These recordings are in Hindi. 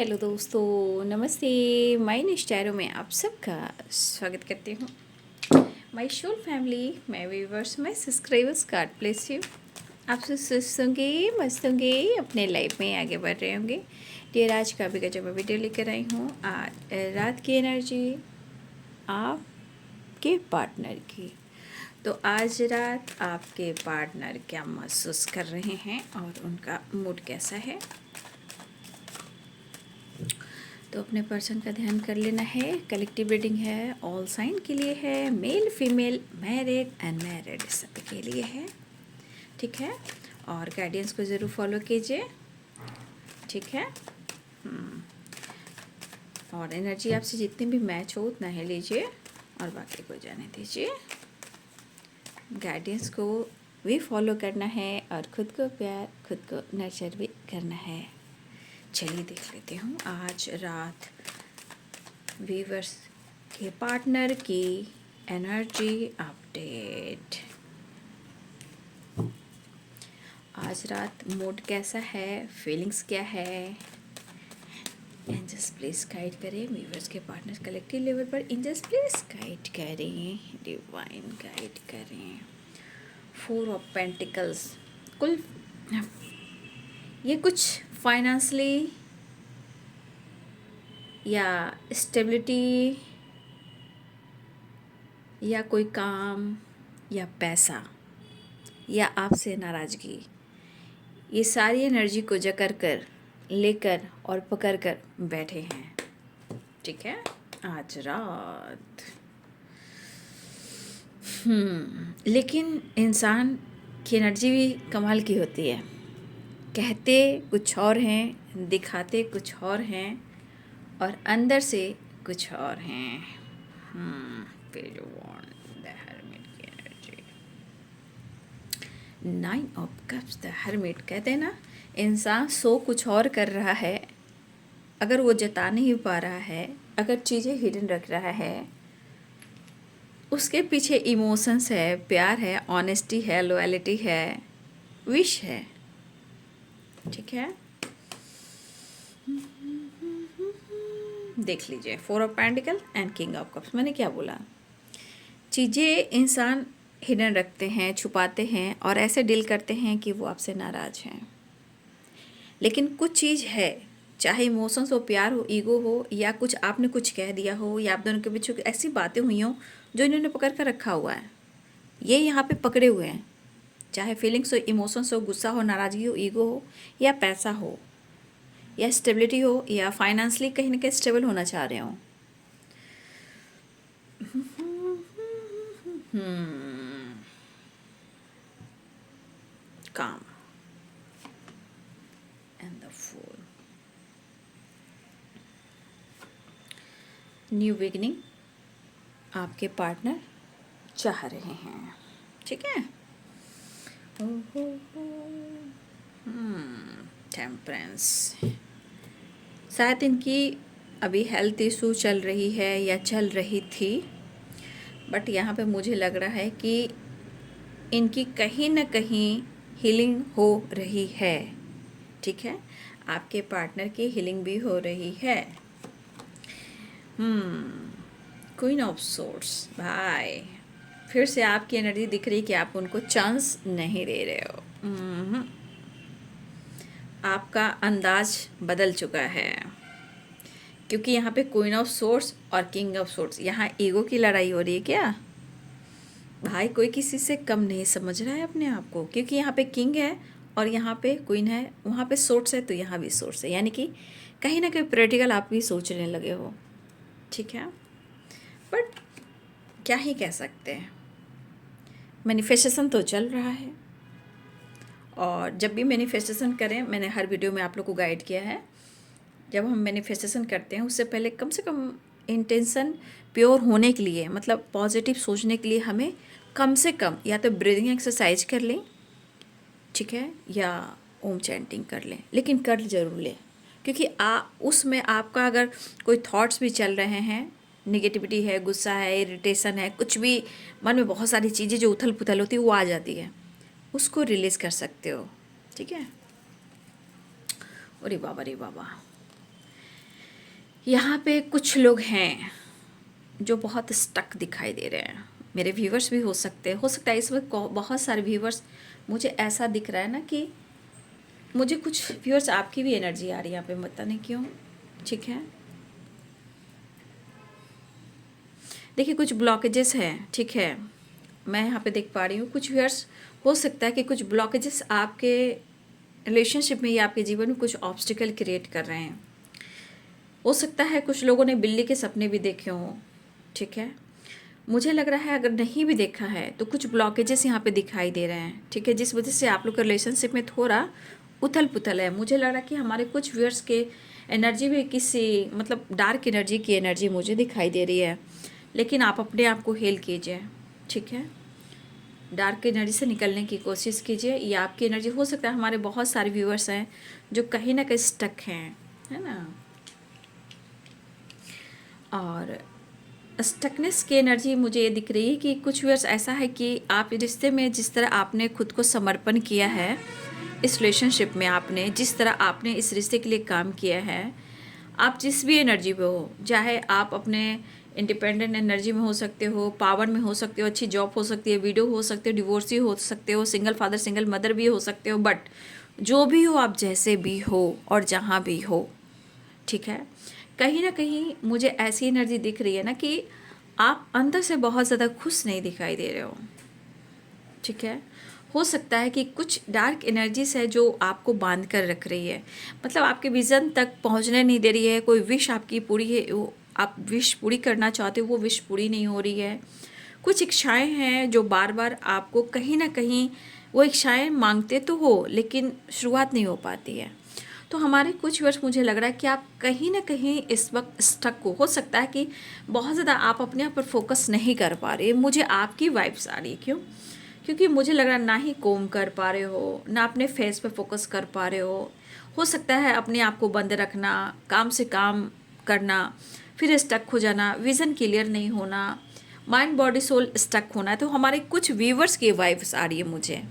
हेलो दोस्तों, नमस्ते। माय निश्चारों में आप सबका स्वागत करती हूँ। My whole family, my viewers, my subscribers, God bless you. आप सब स्वस्थ होंगे, मस्त होंगे, अपने लाइफ में आगे बढ़ रहे होंगे। डियर, आज का भी गजब वीडियो लेकर आई हूँ। आज रात की एनर्जी आपके पार्टनर की। तो आज रात आपके पार्टनर क्या महसूस कर रहे हैं और उनका मूड कैसा है, तो अपने पर्सन का ध्यान कर लेना है। कलेक्टिव रीडिंग है, ऑल साइन के लिए है, मेल फीमेल, मैरिड अनमैरिड सबके लिए है, ठीक है। और गाइडेंस को ज़रूर फॉलो कीजिए, ठीक है। और एनर्जी आपसे जितनी भी मैच हो उतना ही लीजिए और बाकी को जाने दीजिए। गाइडेंस को भी फॉलो करना है और खुद को प्यार, खुद को नर्चर भी करना है। चलिए देख लेते हूँ आज रात व्यूअर्स के पार्टनर की एनर्जी अपडेट। आज रात मूड कैसा है, फीलिंग्स क्या है, एंजल्स प्लीज गाइड करें। व्यूअर्स के पार्टनर कलेक्टिव लेवल पर एंजल्स प्लीज गाइड करें, डिवाइन गाइड करें। 4 ऑफ पेंटिकल्स, कुल ये कुछ फाइनेंशली या स्टेबिलिटी या कोई काम या पैसा या आपसे नाराज़गी, ये सारी एनर्जी को जकड़ कर लेकर और पकड़ कर बैठे हैं, ठीक है। आज रात लेकिन इंसान की एनर्जी भी कमाल की होती है। कहते कुछ और हैं, दिखाते कुछ और हैं और अंदर से कुछ और हैं। पेज 1 द हर्मिट की energy. 9 of cups the hermit. कहते हैं ना, इंसान सो कुछ और कर रहा है, अगर वो जता नहीं पा रहा है, अगर चीज़ें हिडन रख रहा है, उसके पीछे इमोशंस है, प्यार है, ऑनेस्टी है, लॉयल्टी है, विश है, ठीक है। देख लीजिए 4 of pentacle and king of cups. मैंने क्या बोला, चीज़ें इंसान हिडन रखते हैं, छुपाते हैं और ऐसे डील करते हैं कि वो आपसे नाराज़ हैं। लेकिन कुछ चीज़ है, चाहे इमोशंस हो, प्यार हो, ईगो हो, या कुछ आपने कुछ कह दिया हो, या आप दोनों के बीच ऐसी बातें हुई हों जो इन्होंने पकड़ कर रखा हुआ है, ये यहाँ पे पकड़े हुए हैं। चाहे फीलिंग्स हो, इमोशंस हो, गुस्सा हो, नाराज़गी हो, ईगो हो, या पैसा हो, या स्टेबिलिटी हो, या फाइनेंशली कहीं ना कहीं स्टेबल होना चाह रहे हो। काम and the fool. New beginning आपके पार्टनर चाह रहे हैं, ठीक है। टेम्परेंस, शायद इनकी अभी हेल्थ इशू चल रही है या चल रही थी, बट यहाँ पे मुझे लग रहा है कि इनकी कहीं ना कहीं हीलिंग हो रही है, ठीक है। आपके पार्टनर की हीलिंग भी हो रही है। क्वीन ऑफ सोर्ड्स, भाई फिर से आपकी एनर्जी दिख रही कि आप उनको चांस नहीं दे रहे हो। आपका अंदाज बदल चुका है, क्योंकि यहाँ पे क्वीन ऑफ सोर्ड्स और किंग ऑफ सोर्ड्स, यहाँ ईगो की लड़ाई हो रही है क्या। भाई कोई किसी से कम नहीं समझ रहा है अपने आप को, क्योंकि यहाँ पे किंग है और यहाँ पे क्वीन है, वहाँ पे सोर्ड्स है तो यहाँ भी सोर्ड्स है, यानी कि कहीं ना कहीं प्रैक्टिकल आप भी सोचने लगे हो, ठीक है। बट क्या ही कह सकते हैं, मैनिफेस्टेशन तो चल रहा है। और जब भी मैनिफेस्टेशन करें, मैंने हर वीडियो में आप लोग को गाइड किया है, जब हम मैनिफेस्टेशन करते हैं उससे पहले कम से कम इंटेंशन प्योर होने के लिए, मतलब पॉजिटिव सोचने के लिए, हमें कम से कम या तो ब्रीदिंग एक्सरसाइज कर लें, ठीक है, या ओम चैंटिंग कर लें, लेकिन कर ज़रूर लें। क्योंकि उसमें आपका अगर कोई थॉट्स भी चल रहे हैं, निगेटिविटी है, गुस्सा है, इरिटेशन है, कुछ भी मन में बहुत सारी चीज़ें जो उथल पुथल होती है वो आ जाती है, उसको रिलीज़ कर सकते हो, ठीक है। अरे बाबा रे बाबा, यहाँ पे कुछ लोग हैं जो बहुत स्टक दिखाई दे रहे हैं। मेरे व्यूवर्स भी हो सकते हैं, हो सकता है इस वक्त बहुत सारे व्यूवर्स, मुझे ऐसा दिख रहा है ना कि मुझे कुछ व्यूवर्स आपकी भी एनर्जी आ रही है यहाँ पे, पता नहीं क्यों। ठीक है, देखिए कुछ ब्लॉकेजेस हैं। ठीक है, मैं यहाँ पे देख पा रही हूँ कुछ व्यूअर्स, हो सकता है कि कुछ ब्लॉकेजेस आपके रिलेशनशिप में या आपके जीवन में कुछ ऑब्स्टिकल क्रिएट कर रहे हैं। हो सकता है कुछ लोगों ने बिल्ली के सपने भी देखे हों। ठीक है, मुझे लग रहा है अगर नहीं भी देखा है तो कुछ ब्लॉकेजेस यहाँ पे दिखाई दे रहे हैं। ठीक है, जिस वजह से आप लोग के रिलेशनशिप में थोड़ा उथल पुथल है। मुझे लग रहा है कि हमारे कुछ व्यूअर्स के एनर्जी में किसी मतलब डार्क एनर्जी की एनर्जी मुझे दिखाई दे रही है, लेकिन आप अपने आप को हेल कीजिए। ठीक है, डार्क एनर्जी से निकलने की कोशिश कीजिए। ये आपकी एनर्जी हो सकता है। हमारे बहुत सारे व्यूअर्स हैं जो कहीं ना कहीं स्टक हैं, है ना, और स्टकनेस की एनर्जी मुझे ये दिख रही है कि कुछ व्यूअर्स ऐसा है कि आप रिश्ते में जिस तरह आपने खुद को समर्पण किया है, इस रिलेशनशिप में आपने जिस तरह आपने इस रिश्ते के लिए काम किया है, आप जिस भी एनर्जी में हो, चाहे आप अपने इंडिपेंडेंट एनर्जी में हो सकते हो, पावर में हो सकते हो, अच्छी जॉब हो सकती है, वीडियो हो सकते हो, डिवोर्सी हो सकते हो, सिंगल फादर सिंगल मदर भी हो सकते हो, बट जो भी हो, आप जैसे भी हो और जहाँ भी हो, ठीक है, कहीं ना कहीं मुझे ऐसी एनर्जी दिख रही है ना कि आप अंदर से बहुत ज़्यादा खुश नहीं दिखाई दे रहे हो। ठीक है, हो सकता है कि कुछ डार्क एनर्जीज है जो आपको बांध कर रख रही है, मतलब आपके विज़न तक पहुंचने नहीं दे रही है। कोई विश आपकी पूरी है, वो आप विश पूरी करना चाहते हो, वो विश पूरी नहीं हो रही है। कुछ इच्छाएं हैं जो बार बार आपको कहीं ना कहीं, वो इच्छाएं मांगते तो हो लेकिन शुरुआत नहीं हो पाती है। तो हमारे कुछ वर्ष मुझे लग रहा है कि आप कहीं ना कहीं इस वक्त स्टक हो सकता है कि बहुत ज़्यादा आप अपने आप पर फोकस नहीं कर पा रहे। मुझे आपकी वाइब्स आ रही है, क्यों? क्योंकि मुझे लग रहा है ना ही कोम कर पा रहे हो, ना अपने फेस पे फोकस कर पा रहे हो सकता है अपने आप को बंद रखना, काम से काम करना, फिर स्टक हो जाना, विज़न क्लियर नहीं होना, माइंड बॉडी सोल स्टक होना है। तो हमारे कुछ व्यूवर्स की वाइब्स आ रही है मुझे,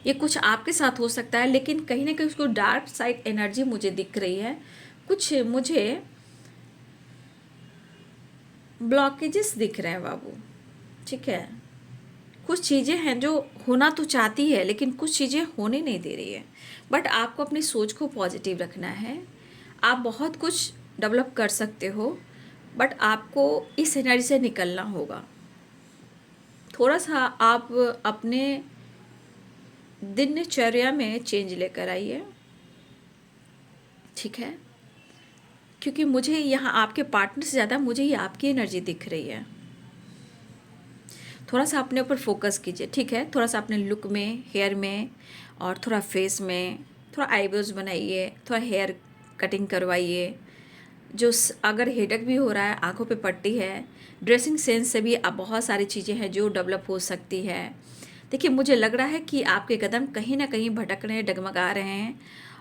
ये कुछ आपके साथ हो सकता है, लेकिन कहीं ना कहीं उसको डार्क साइड एनर्जी मुझे दिख रही है। कुछ मुझे ब्लॉकेजेस दिख रहे हैं बाबू। ठीक है, कुछ चीज़ें हैं जो होना तो चाहती है लेकिन कुछ चीज़ें होने नहीं दे रही है। बट आपको अपनी सोच को पॉजिटिव रखना है। आप बहुत कुछ डेवलप कर सकते हो, बट आपको इस एनर्जी से निकलना होगा। थोड़ा सा आप अपने दिनचर्या में चेंज लेकर आइए। ठीक है, क्योंकि मुझे यहाँ आपके पार्टनर से ज़्यादा मुझे ये आपकी एनर्जी दिख रही है। थोड़ा सा अपने ऊपर फोकस कीजिए। ठीक है, थोड़ा सा अपने लुक में, हेयर में, और थोड़ा फेस में, थोड़ा आईब्रोज बनाइए, थोड़ा हेयर कटिंग करवाइए। जो अगर हेडेक भी हो रहा है, आंखों पे पट्टी है, ड्रेसिंग सेंस से भी अब बहुत सारी चीज़ें हैं जो डेवलप हो सकती है। देखिए, मुझे लग रहा है कि आपके कदम कहीं ना कहीं भटक रहे हैं, डगमगा रहे हैं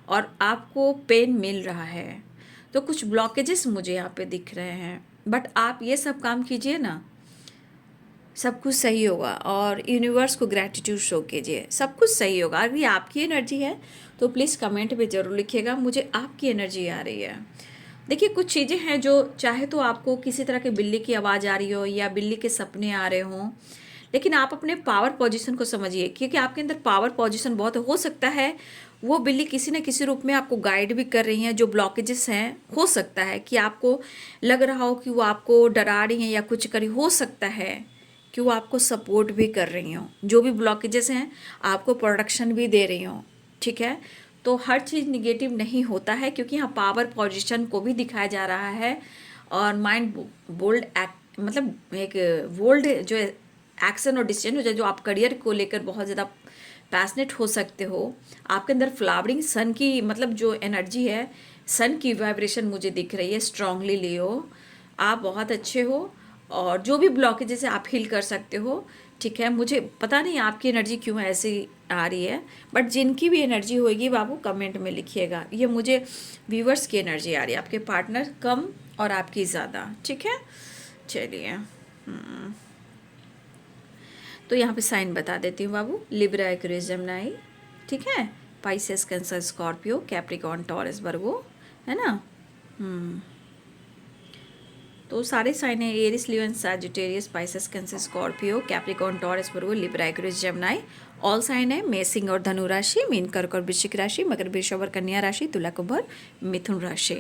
और आपको पेन मिल रहा है। तो कुछ ब्लॉकेजेस मुझे यहाँ पे दिख रहे हैं, बट आप ये सब काम कीजिए ना, सब कुछ सही होगा। और यूनिवर्स को ग्रैटिट्यूड शो कीजिए, सब कुछ सही होगा। अगर ये आपकी एनर्जी है तो प्लीज़ कमेंट में ज़रूर लिखिएगा मुझे आपकी एनर्जी आ रही है। देखिए, कुछ चीज़ें हैं जो चाहे तो आपको किसी तरह के बिल्ली की आवाज़ आ रही हो या बिल्ली के सपने आ रहे हों, लेकिन आप अपने पावर पोजीशन को समझिए, क्योंकि आपके अंदर पावर पोजीशन बहुत हो सकता है वो बिल्ली किसी न किसी रूप में आपको गाइड भी कर रही हैं। जो ब्लॉकेजेस हैं, हो सकता है कि आपको लग रहा हो कि वो आपको डरा रही हैं या कुछ करी, हो सकता है कि वो आपको सपोर्ट भी कर रही हों। जो भी ब्लॉकेजेस हैं, आपको प्रोडक्शन भी दे रही हों। ठीक है, तो हर चीज़ निगेटिव नहीं होता है, क्योंकि यहाँ पावर पोजीशन को भी दिखाया जा रहा है और माइंड बोल्ड एक्ट, मतलब एक बोल्ड जो एक्शन और डिसीजन हो जाए। जो आप करियर को लेकर बहुत ज़्यादा पैशनेट हो सकते हो, आपके अंदर फ्लावरिंग सन की मतलब जो एनर्जी है, सन की वाइब्रेशन मुझे दिख रही है स्ट्रांगली। लियो, आप बहुत अच्छे हो और जो भी ब्लॉकेजेस है आप हील कर सकते हो। ठीक है, मुझे पता नहीं आपकी एनर्जी क्यों ऐसी आ रही है, बट जिनकी भी एनर्जी होगी बाबू कमेंट में लिखिएगा। ये मुझे व्यूवर्स की एनर्जी आ रही है, आपके पार्टनर कम और आपकी ज़्यादा। ठीक है, चलिए तो यहाँ पे साइन बता देती हूँ बाबू। लिब्रा, एक्वेरियस, जेमिनी, ठीक है, Pisces, Cancer, Scorpio, Capricorn, Taurus, Virgo, है ना। तो सारे साइन है, Aries, Leo, Sagittarius, Pisces, Cancer, Scorpio, Capricorn, Taurus, Virgo, Libra, Aquarius, Gemini. All sign है, मेष, सिंह और धनु राशि, मीन, कर्क और वृश्चिक राशि, मकर, वृषभ और कन्या राशि, तुला, कुंभ और मिथुन राशि।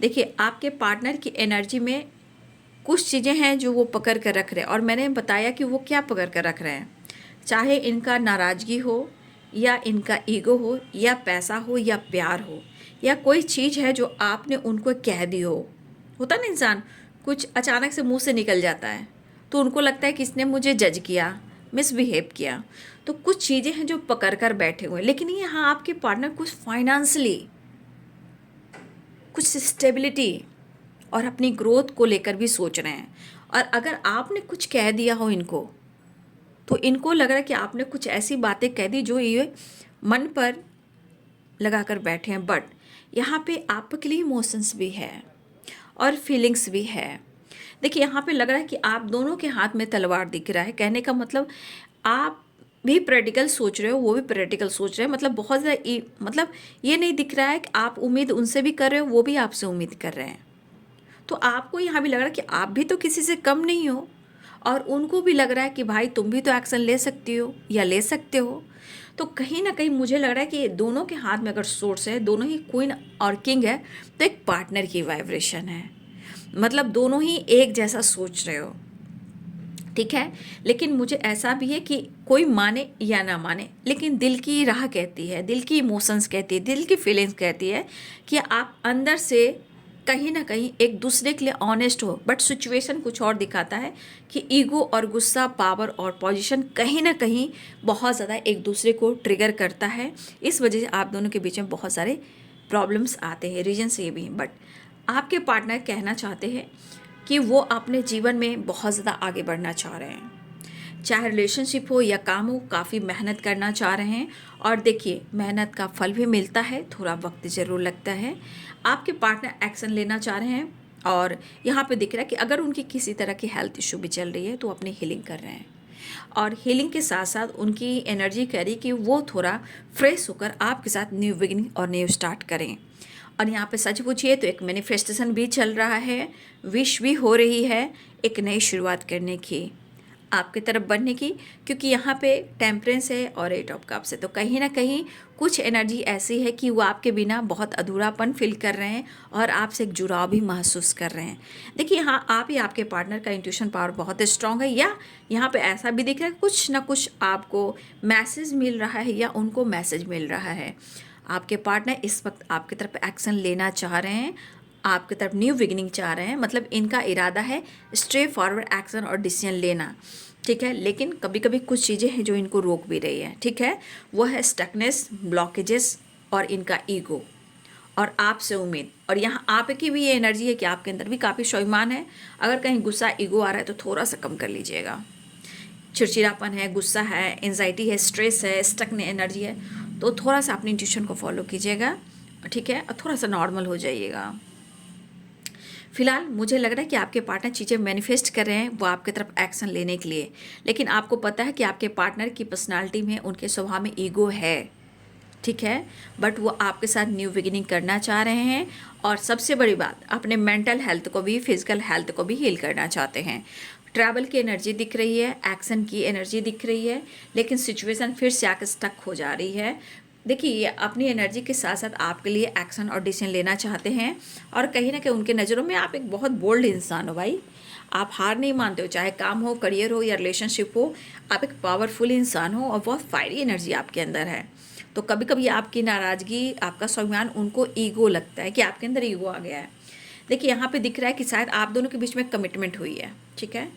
देखिए आपके पार्टनर की एनर्जी में कुछ चीज़ें हैं जो वो पकड़ कर रख रहे हैं, और मैंने बताया कि वो क्या पकड़ कर रख रहे हैं। चाहे इनका नाराज़गी हो, या इनका ईगो हो, या पैसा हो, या प्यार हो, या कोई चीज़ है जो आपने उनको कह दी हो। होता ना, इंसान कुछ अचानक से मुंह से निकल जाता है तो उनको लगता है कि इसने मुझे जज किया, मिसबिहेव किया। तो कुछ चीज़ें हैं जो पकड़ कर बैठे हुए हैं, लेकिन यहाँ आपके पार्टनर कुछ फाइनेंशियली, कुछ स्टेबिलिटी और अपनी ग्रोथ को लेकर भी सोच रहे हैं। और अगर आपने कुछ कह दिया हो इनको, तो इनको लग रहा है कि आपने कुछ ऐसी बातें कह दी जो ये मन पर लगा कर बैठे हैं। बट यहाँ पे आपके लिए इमोशंस भी है और फीलिंग्स भी है। देखिए यहाँ पे लग रहा है कि आप दोनों के हाथ में तलवार दिख रहा है। कहने का मतलब आप भी प्रैक्टिकल सोच रहे हो, वो भी प्रैक्टिकल सोच रहे हैं। मतलब बहुत ज़्यादा मतलब ये नहीं दिख रहा है कि आप उम्मीद उनसे भी कर रहे हो, वो भी आपसे उम्मीद कर रहे हैं। तो आपको यहाँ भी लग रहा है कि आप भी तो किसी से कम नहीं हो, और उनको भी लग रहा है कि भाई तुम भी तो एक्शन ले सकती हो या ले सकते हो। तो कहीं ना कहीं मुझे लग रहा है कि दोनों के हाथ में अगर सोर्स है, दोनों ही क्वीन और किंग है, तो एक पार्टनर की वाइब्रेशन है। मतलब दोनों ही एक जैसा सोच रहे हो, ठीक है। लेकिन मुझे ऐसा भी है कि कोई माने या ना माने, लेकिन दिल की राह कहती है, दिल की इमोशंस कहती है, दिल की फीलिंग्स कहती है कि आप अंदर से कहीं ना कहीं एक दूसरे के लिए ऑनेस्ट हो। बट सिचुएशन कुछ और दिखाता है कि ईगो और गुस्सा, पावर और पोजीशन कहीं ना कहीं बहुत ज़्यादा एक दूसरे को ट्रिगर करता है। इस वजह से आप दोनों के बीच में बहुत सारे प्रॉब्लम्स आते हैं। रीजन ये भी, बट आपके पार्टनर कहना चाहते हैं कि वो अपने जीवन में बहुत ज़्यादा आगे बढ़ना चाह रहे हैं। चाहे रिलेशनशिप हो या काम हो, काफ़ी मेहनत करना चाह रहे हैं। और देखिए मेहनत का फल भी मिलता है, थोड़ा वक्त ज़रूर लगता है। आपके पार्टनर एक्शन लेना चाह रहे हैं, और यहाँ पे दिख रहा है कि अगर उनकी किसी तरह की हेल्थ इशू भी चल रही है तो अपनी हीलिंग कर रहे हैं। और हीलिंग के साथ साथ उनकी एनर्जी कह रही कि वो थोड़ा फ्रेश होकर आपके साथ न्यू बिगिनिंग और न्यू स्टार्ट करें। और यहाँ पे सच पूछिए तो एक मैनिफेस्टेशन भी चल रहा है, विश भी हो रही है एक नई शुरुआत करने की, आपकी तरफ बढ़ने की। क्योंकि यहाँ पे टेम्परेंस है और 8 ऑफ कप्स है, तो कहीं ना कहीं कुछ एनर्जी ऐसी है कि वो आपके बिना बहुत अधूरापन फील कर रहे हैं और आपसे एक जुड़ाव भी महसूस कर रहे हैं। देखिए यहाँ आप ही आपके पार्टनर का इंट्यूशन पावर बहुत स्ट्रांग है, या यहाँ पे ऐसा भी दिख रहा है कुछ ना कुछ आपको मैसेज मिल रहा है या उनको मैसेज मिल रहा है। आपके पार्टनर इस वक्त आपकी तरफ एक्शन लेना चाह रहे हैं, आपकी तरफ न्यू बिगिनिंग चाह रहे हैं। मतलब इनका इरादा है स्ट्रेट फॉरवर्ड एक्शन और डिसीजन लेना, ठीक है। लेकिन कभी कभी कुछ चीज़ें हैं जो इनको रोक भी रही है, ठीक है। वो है स्टकनेस, ब्लॉकेजेस और इनका ईगो और आपसे उम्मीद। और यहाँ आपकी भी ये एनर्जी है कि आपके अंदर भी काफ़ी स्वाभिमान है। अगर कहीं गुस्सा, ईगो आ रहा है तो थोड़ा सा कम कर लीजिएगा। चिड़चिड़ापन है, गुस्सा है, एंजाइटी है, स्ट्रेस है, स्टक एनर्जी है, तो थोड़ा सा अपनी इंट्यूशन को फॉलो कीजिएगा, ठीक है। और थोड़ा सा नॉर्मल हो जाइएगा। फिलहाल मुझे लग रहा है कि आपके पार्टनर चीज़ें मैनिफेस्ट कर रहे हैं वो आपके तरफ एक्शन लेने के लिए। लेकिन आपको पता है कि आपके पार्टनर की पर्सनालिटी में, उनके स्वभाव में ईगो है, ठीक है। बट वो आपके साथ न्यू बिगिनिंग करना चाह रहे हैं। और सबसे बड़ी बात, अपने मेंटल हेल्थ को भी, फिजिकल हेल्थ को भी हील करना चाहते हैं। ट्रैवल की एनर्जी दिख रही है, एक्शन की एनर्जी दिख रही है, लेकिन सिचुएशन फिर से आकर स्टक हो जा रही है। देखिए ये अपनी एनर्जी के साथ साथ आपके लिए एक्शन और डिसीजन लेना चाहते हैं। और कहीं ना कहीं उनके नज़रों में आप एक बहुत बोल्ड इंसान हो भाई। आप हार नहीं मानते हो, चाहे काम हो, करियर हो या रिलेशनशिप हो। आप एक पावरफुल इंसान हो और बहुत फायरी एनर्जी आपके अंदर है। तो कभी कभी आपकी नाराज़गी, आपका स्वाभिमान उनको ईगो लगता है कि आपके अंदर ईगो आ गया है। देखिए यहाँ पे दिख रहा है कि शायद आप दोनों के बीच में कमिटमेंट हुई है, ठीक है।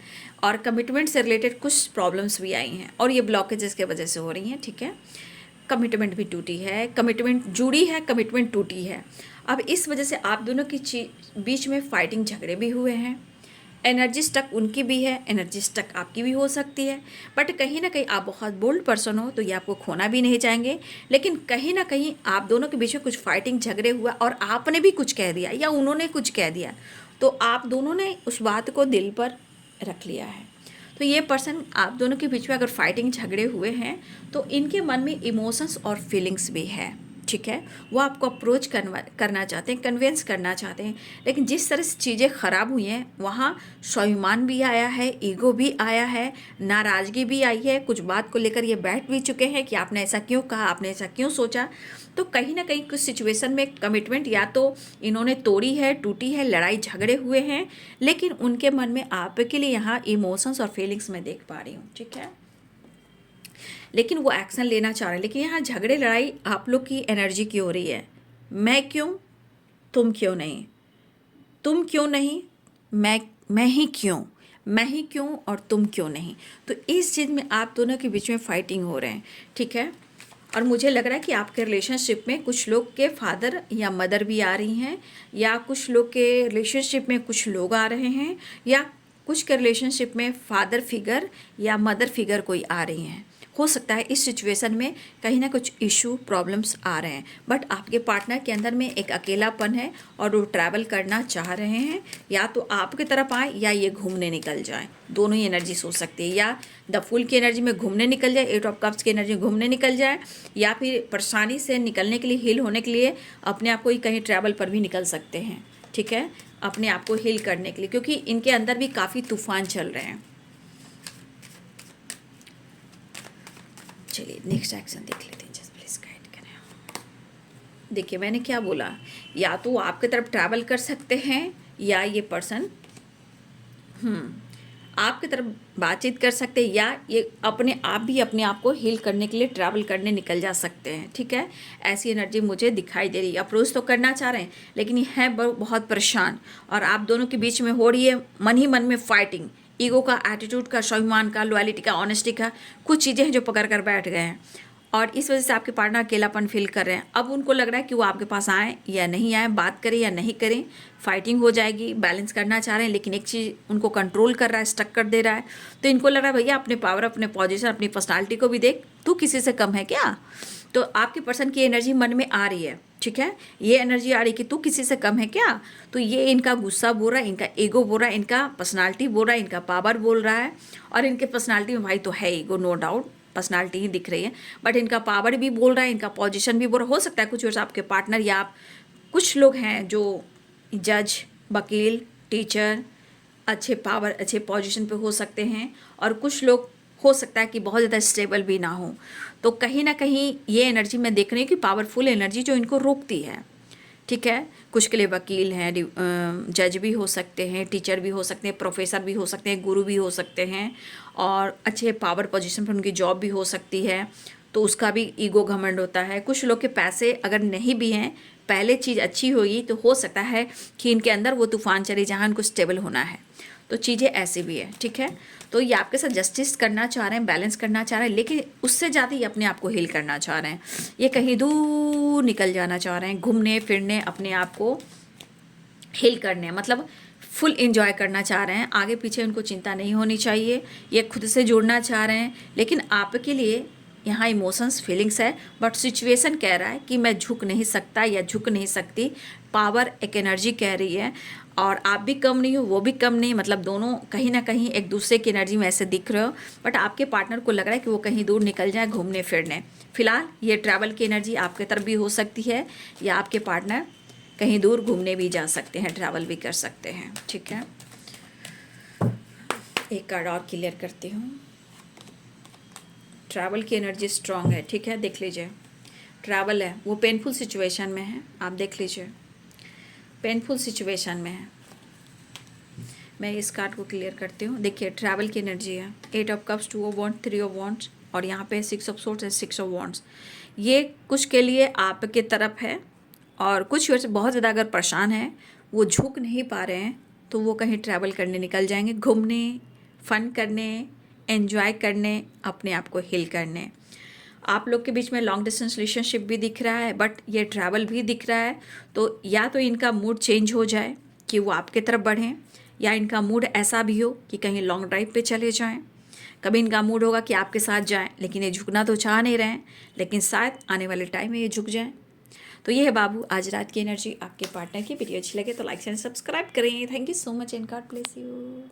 और कमिटमेंट से रिलेटेड कुछ प्रॉब्लम्स भी आई हैं और ये ब्लॉकेजेस के वजह से हो रही हैं, ठीक है। कमिटमेंट भी टूटी है, कमिटमेंट जुड़ी है, कमिटमेंट टूटी है। अब इस वजह से आप दोनों की बीच में फाइटिंग, झगड़े भी हुए हैं। एनर्जी स्टक उनकी भी है, एनर्जी स्टक आपकी भी हो सकती है। बट कहीं ना कहीं आप बहुत बोल्ड पर्सन हो तो ये आपको खोना भी नहीं चाहेंगे। लेकिन कहीं ना कहीं आप दोनों के बीच में कुछ फाइटिंग, झगड़े हुआ और आपने भी कुछ कह दिया या उन्होंने कुछ कह दिया, तो आप दोनों ने उस बात को दिल पर रख लिया है। तो ये पर्सन, आप दोनों के बीच में अगर फाइटिंग, झगड़े हुए हैं तो इनके मन में इमोशंस और फीलिंग्स भी है, ठीक है, वो आपको अप्रोच करना चाहते हैं, कन्विंस करना चाहते हैं, लेकिन जिस तरह से चीज़ें ख़राब हुई हैं वहाँ स्वाभिमान भी आया है, ईगो भी आया है, नाराज़गी भी आई है, कुछ बात को लेकर ये बैठ भी चुके हैं कि आपने ऐसा क्यों कहा, आपने ऐसा क्यों सोचा। तो कहीं ना कहीं कुछ सिचुएशन में कमिटमेंट या तो इन्होंने तोड़ी है, टूटी है, लड़ाई झगड़े हुए हैं, लेकिन उनके मन में आपके लिए यहाँ इमोशंस और फीलिंग्स मैं देख पा रही हूँ, ठीक है, लेकिन वो एक्शन लेना चाह रहे हैं। लेकिन यहाँ झगड़े लड़ाई आप लोग की एनर्जी की हो रही है। मैं क्यों, तुम क्यों नहीं, तुम क्यों नहीं, मैं ही क्यों, मैं ही क्यों और तुम क्यों नहीं। तो इस चीज़ में आप दोनों के बीच में फाइटिंग हो रहे हैं, ठीक है। और मुझे लग रहा है कि आपके रिलेशनशिप में कुछ लोग के फादर या मदर भी आ रही हैं, या कुछ लोग के रिलेशनशिप में कुछ लोग आ रहे हैं, या कुछ के रिलेशनशिप में फादर फिगर या मदर फिगर कोई आ रही हैं। हो सकता है इस सिचुएशन में कहीं ना कुछ इशू प्रॉब्लम्स आ रहे हैं, बट आपके पार्टनर के अंदर में एक अकेलापन है और वो ट्रैवल करना चाह रहे हैं। या तो आपकी तरफ आए या ये घूमने निकल जाए, दोनों ही एनर्जी सोच सकती है। या द फुल की एनर्जी में घूमने निकल जाए, 8 ऑफ कप्स की एनर्जी में घूमने निकल जाए, या फिर परेशानी से निकलने के लिए, हील होने के लिए अपने आप को ही कहीं ट्रैवल पर भी निकल सकते हैं, ठीक है, अपने आप को हील करने के लिए, क्योंकि इनके अंदर भी काफ़ी तूफान चल रहे हैं। चलिए नेक्स्ट एक्शन देख लेते हैं, जस्ट प्लीज गाइड करें। देखिए मैंने क्या बोला, या तो आपकी तरफ ट्रैवल कर सकते हैं या ये पर्सन आपकी तरफ बातचीत कर सकते हैं, या ये अपने आप भी अपने आप को हील करने के लिए ट्रैवल करने निकल जा सकते हैं, ठीक है। ऐसी एनर्जी मुझे दिखाई दे रही है। अप्रोच तो करना चाह रहे हैं लेकिन ये है बहुत परेशान, और आप दोनों के बीच में हो रही है मन ही मन में फाइटिंग, ईगो का, एटीट्यूड का, स्वाभिमान का, लॉयल्टी का, ऑनेस्टी का, कुछ चीज़ें हैं जो पकड़ कर बैठ गए हैं, और इस वजह से आपके पार्टनर अकेलापन फील कर रहे हैं। अब उनको लग रहा है कि वो आपके पास आएँ या नहीं आएँ, बात करें या नहीं करें, फाइटिंग हो जाएगी। बैलेंस करना चाह रहे हैं लेकिन एक चीज़ उनको कंट्रोल कर रहा है, स्टक कर दे रहा है। तो इनको लग रहा है भैया अपने पावर, अपने पोजीशन, अपनी पर्सनालिटी को भी देख, तू किसी से कम है क्या। तो आपके पर्सन की एनर्जी मन में आ रही है, ठीक है, ये एनर्जी आ रही है कि तू किसी से कम है क्या। तो ये इनका गुस्सा बोल रहा है, इनका ईगो बोल रहा है, इनका पर्सनालिटी बोल रहा है, इनका पावर बोल रहा है। और इनके पर्सनालिटी में भाई तो है ईगो, नो डाउट, पर्सनालिटी ही दिख रही है, बट इनका पावर भी बोल रहा है, इनका पोजीशन भी बोल रहा है। हो सकता है कुछ वर्ष आपके पार्टनर या आप, कुछ लोग हैं जो जज, वकील, टीचर, अच्छे पावर, अच्छे पोजीशन पे हो सकते हैं, और कुछ लोग हो सकता है कि बहुत ज़्यादा स्टेबल भी ना हो। तो कहीं ना कहीं ये एनर्जी मैं देख रही हूँ कि पावरफुल एनर्जी जो इनको रोकती है, ठीक है। कुछ के लिए वकील हैं, जज भी हो सकते हैं, टीचर भी हो सकते हैं, प्रोफेसर भी हो सकते हैं, गुरु भी हो सकते हैं, और अच्छे पावर पोजीशन पर उनकी जॉब भी हो सकती है, तो उसका भी ईगो घमंड होता है। कुछ लोग के पैसे अगर नहीं भी हैं, पहले चीज़ अच्छी होगी तो हो सकता है कि इनके अंदर वो तूफान चले जहाँ इनको स्टेबल होना है। तो चीज़ें ऐसी भी है, ठीक है। तो ये आपके साथ जस्टिस करना चाह रहे हैं, बैलेंस करना चाह रहे हैं, लेकिन उससे ज़्यादा ये अपने आप को हील करना चाह रहे हैं। ये कहीं दूर निकल जाना चाह रहे हैं, घूमने फिरने, अपने आप को हील करने, मतलब फुल एंजॉय करना चाह रहे हैं। आगे पीछे उनको चिंता नहीं होनी चाहिए, ये खुद से जुड़ना चाह रहे हैं। लेकिन आपके लिए यहाँ इमोशंस, फीलिंग्स है, बट सिचुएशन कह रहा है कि मैं झुक नहीं सकता या झुक नहीं सकती। पावर एक एनर्जी कह रही है, और आप भी कम नहीं हो, वो भी कम नहीं, मतलब दोनों कहीं ना कहीं एक दूसरे की एनर्जी में ऐसे दिख रहे हो। बट आपके पार्टनर को लग रहा है कि वो कहीं दूर निकल जाए घूमने फिरने। फिलहाल ये ट्रैवल की एनर्जी आपके तरफ भी हो सकती है, या आपके पार्टनर कहीं दूर घूमने भी जा सकते हैं, ट्रैवल भी कर सकते हैं, ठीक है। एक कार्ड और क्लियर करती हूँ। ट्रैवल की एनर्जी स्ट्रांग है, ठीक है, देख लीजिए। ट्रैवल है, वो पेनफुल सिचुएशन में है, आप देख लीजिए, पेनफुल सिचुएशन में है। मैं इस कार्ड को क्लियर करती हूँ। देखिए ट्रैवल की एनर्जी है, 8 of cups, 2 of wands, 3 of wands, और यहाँ पे 6 of swords and 6 of wands. ये कुछ के लिए आपके तरफ है, और कुछ वर्ष बहुत ज़्यादा अगर परेशान है, वो झुक नहीं पा रहे हैं, तो वो कहीं ट्रैवल करने निकल जाएंगे, घूमने, फन करने, एंजॉय करने, अपने आप को हील करने। आप लोग के बीच में लॉन्ग डिस्टेंस रिलेशनशिप भी दिख रहा है, बट ये ट्रैवल भी दिख रहा है। तो या तो इनका मूड चेंज हो जाए कि वो आपके तरफ बढ़ें, या इनका मूड ऐसा भी हो कि कहीं लॉन्ग ड्राइव पे चले जाएं। कभी इनका मूड होगा कि आपके साथ जाएं, लेकिन ये झुकना तो चाह नहीं रहे हैं, लेकिन शायद आने वाले टाइम में ये झुक जाएं। तो ये है बाबू आज रात की एनर्जी आपके पार्टनर की। वीडियो अच्छी लगे तो लाइक एंड सब्सक्राइब करें। Thank you so much and God bless you.